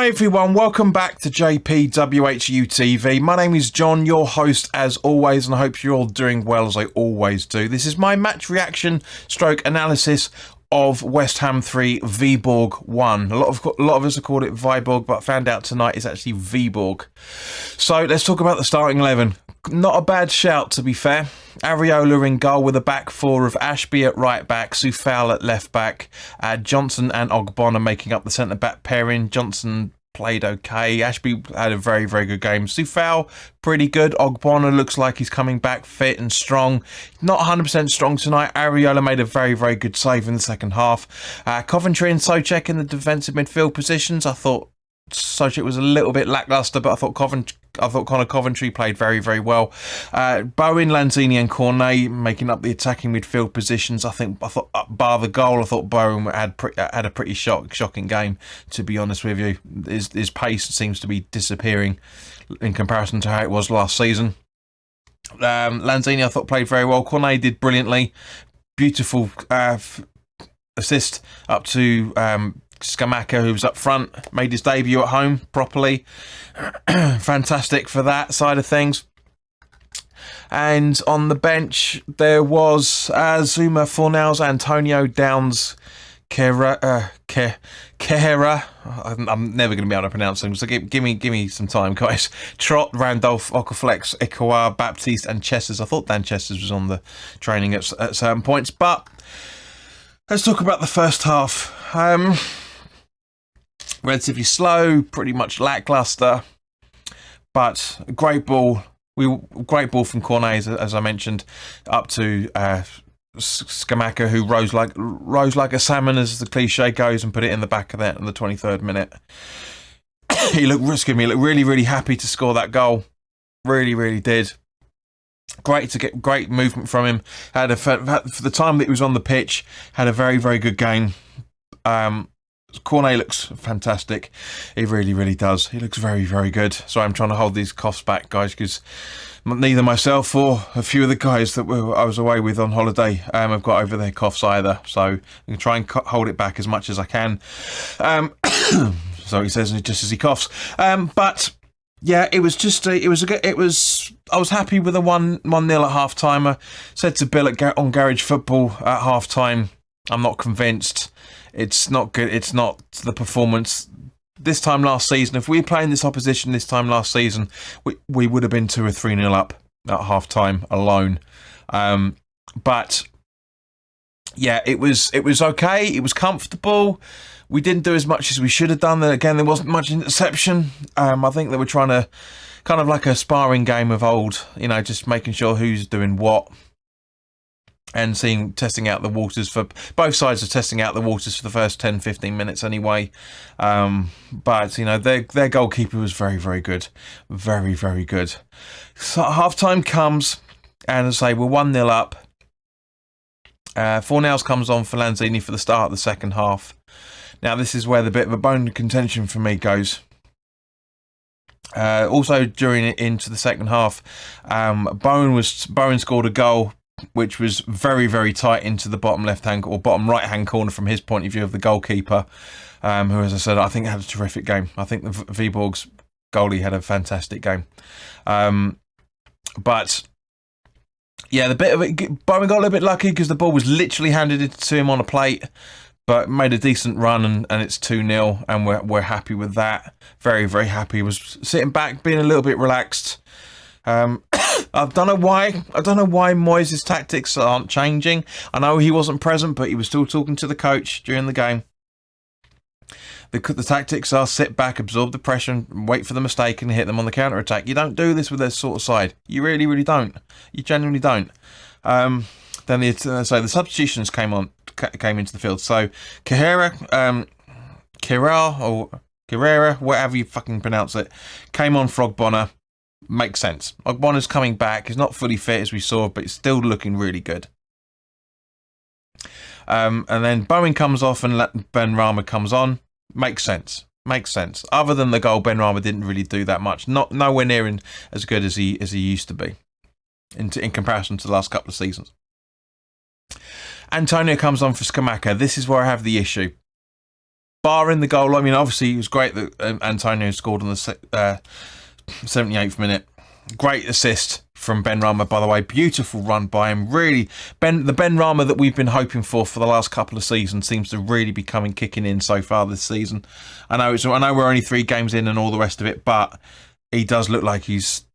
everyone, welcome back to WHU TV. My name is John, your host as always, and I hope you're all doing well as I always do. This is my match reaction stroke analysis of West Ham 3, Viborg 1. A lot of us have called it Viborg, but I found out tonight it's actually Viborg. So let's talk about the starting 11. Not a bad shout, to be fair. Areola in goal with a back four of Ashby at right back, Soufal at left back, Johnson and Ogbonna making up the centre back pairing. Johnson played okay. Ashby had a very, very good game. Soufal, pretty good. Ogbonna looks like he's coming back fit and strong. Not 100% strong tonight. Areola made a very, very good save in the second half. Coventry and Souček in the defensive midfield positions. I thought Souček was a little bit lacklustre, but I thought Connor Coventry played very, very well. Bowen, Lanzini and Cornet making up the attacking midfield positions. I thought bar the goal, I thought Bowen had a pretty shocking game, to be honest with you. His pace seems to be disappearing in comparison to how it was last season. Lanzini, I thought, played very well. Cornet did brilliantly. Beautiful assist up to Scamacca, who was up front, made his debut at home properly. Fantastic for that side of things. And on the bench, there was Zuma, Fornals, Antonio, Downs, Kehera. I'm never going to be able to pronounce them, so give me some time, guys. Trott, Randolph, Okaflex, Ikawa, Baptiste, and Chessers. I thought Dan Chessers was on the training at certain points, but let's talk about the first half. Relatively slow, pretty much lackluster, but great ball. Great ball from Cornet, as I mentioned, up to Scamacca, who rose like a salmon, as the cliche goes, and put it in the back of that in the 23rd minute. He looked really, really happy to score that goal. Really, really did. Great to get great movement from him. For the time that he was on the pitch, had a very, very good game. Cornet looks fantastic. He really, really does. He looks very, very good. So I'm trying to hold these coughs back, guys, because neither myself or a few of the guys that I was away with on holiday have got over their coughs either. So I'm going to try and hold it back as much as I can. So he says just as he coughs. But yeah, it was just I was happy with a 1-0 at half time. I said to Bill on Garage Football at half time, I'm not convinced. It's not good. It's not the performance this time last season. If we were playing this opposition this time last season, we would have been 2 or 3-0 up at half time alone. But yeah, it was okay. It was comfortable. We didn't do as much as we should have done. Again, there wasn't much interception. I think they were trying to kind of like a sparring game of old, just making sure who's doing what. And testing out the waters for both sides, are testing out the waters for the first 10-15 minutes anyway. But their goalkeeper was very, very good, very, very good. So half time comes, and as I say, we're 1-0 up. Fornals comes on for Lanzini for the start of the second half. Now this is where the bit of a bone of contention for me goes. Also during it into the second half, Bowen scored a goal which was very, very tight into the bottom left-hand or bottom right-hand corner from his point of view of the goalkeeper, who, as I said, I think had a terrific game. I think the Viborg's goalie had a fantastic game. But yeah, the bit of it, Bowen got a little bit lucky because the ball was literally handed to him on a plate, but made a decent run, and it's 2-0, and we're happy with that. Very, very happy. He was sitting back, being a little bit relaxed. I don't know why Moyes' tactics aren't changing. I know he wasn't present, but he was still talking to the coach during the game. The tactics are sit back, absorb the pressure, and wait for the mistake and hit them on the counter-attack. You don't do this with this sort of side. You really, really don't. You genuinely don't. Then the substitutions came into the field. So Kehera, whatever you fucking pronounce it, came on for Ogbonna. Makes sense. Ogbonna's coming back. He's not fully fit as we saw, but he's still looking really good. And then Bowen comes off and Benrahma comes on. Makes sense. Other than the goal, Benrahma didn't really do that much. Nowhere near as good as he used to be in comparison to the last couple of seasons. Antonio comes on for Scamacca. This is where I have the issue. barring the goal. I mean, obviously it was great that Antonio scored on the 78th minute. Great assist from Benrahma, by the way. Beautiful run by him. Really, the Benrahma that we've been hoping for the last couple of seasons seems to really be kicking in so far this season. I know we're only 3 games in and all the rest of it, but he does look like he's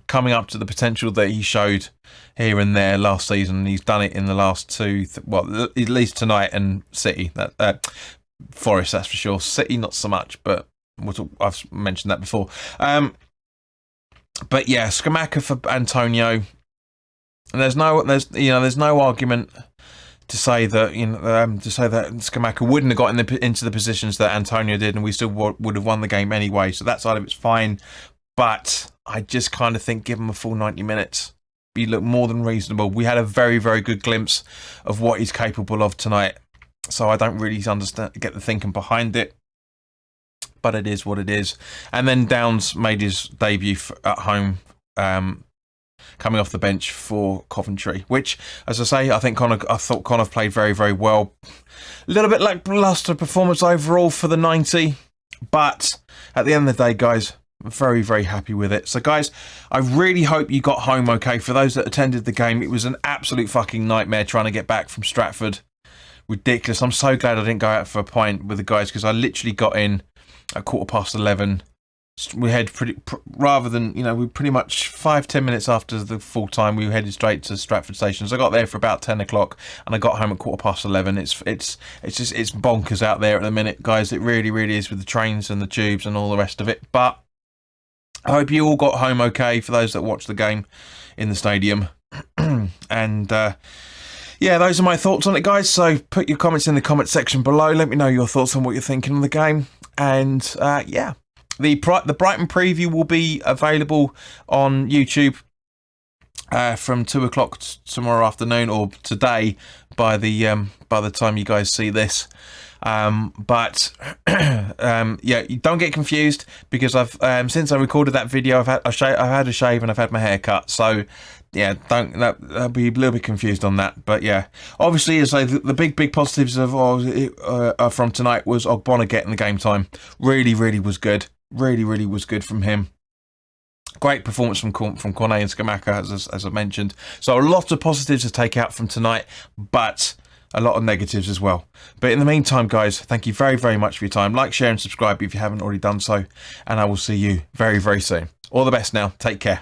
coming up to the potential that he showed here and there last season. He's done it in the last 2, at least tonight and City. Forest, that's for sure. City, not so much, but I've mentioned that before. But yeah, Scamacca for Antonio. And there's no argument to say that Scamacca wouldn't have got into the positions that Antonio did, and we still would have won the game anyway. So that side of it's fine. But I just kind of think give him a full 90 minutes. He looked more than reasonable. We had a very, very good glimpse of what he's capable of tonight. So I don't really get the thinking behind it. But it is what it is. And then Downs made his debut at home, coming off the bench for Coventry, which, as I say, I thought Connor played very, very well. A little bit lackluster performance overall for the 90, but at the end of the day, guys, I'm very, very happy with it. So, guys, I really hope you got home okay. For those that attended the game, it was an absolute fucking nightmare trying to get back from Stratford. Ridiculous. I'm so glad I didn't go out for a pint with the guys, because I literally got in at 11:15. We had we pretty much 5-10 minutes after the full time, we headed straight to Stratford Station. So I got there for about 10 o'clock and I got home at 11:15. It's bonkers out there at the minute, guys. It really, really is, with the trains and the tubes and all the rest of it. But I hope you all got home okay, for those that watched the game in the stadium. And yeah, those are my thoughts on it, guys. So put your comments in the comment section below. Let me know your thoughts on what you're thinking of the game. And yeah, the Brighton preview will be available on YouTube from 2 o'clock tomorrow afternoon, or today by the time you guys see this. But yeah, don't get confused, because I've since I recorded that video, I've had a shave and I've had my hair cut. So yeah, I'll be a little bit confused on that. But yeah, obviously, as I say, the big positives from tonight was Ogbonna getting the game time. Really, really was good. Really, really was good from him. Great performance from Cornet and Scamacca, as I mentioned. So a lot of positives to take out from tonight, but a lot of negatives as well. But in the meantime, guys, thank you very, very much for your time. Like, share and subscribe if you haven't already done so. And I will see you very, very soon. All the best now. Take care.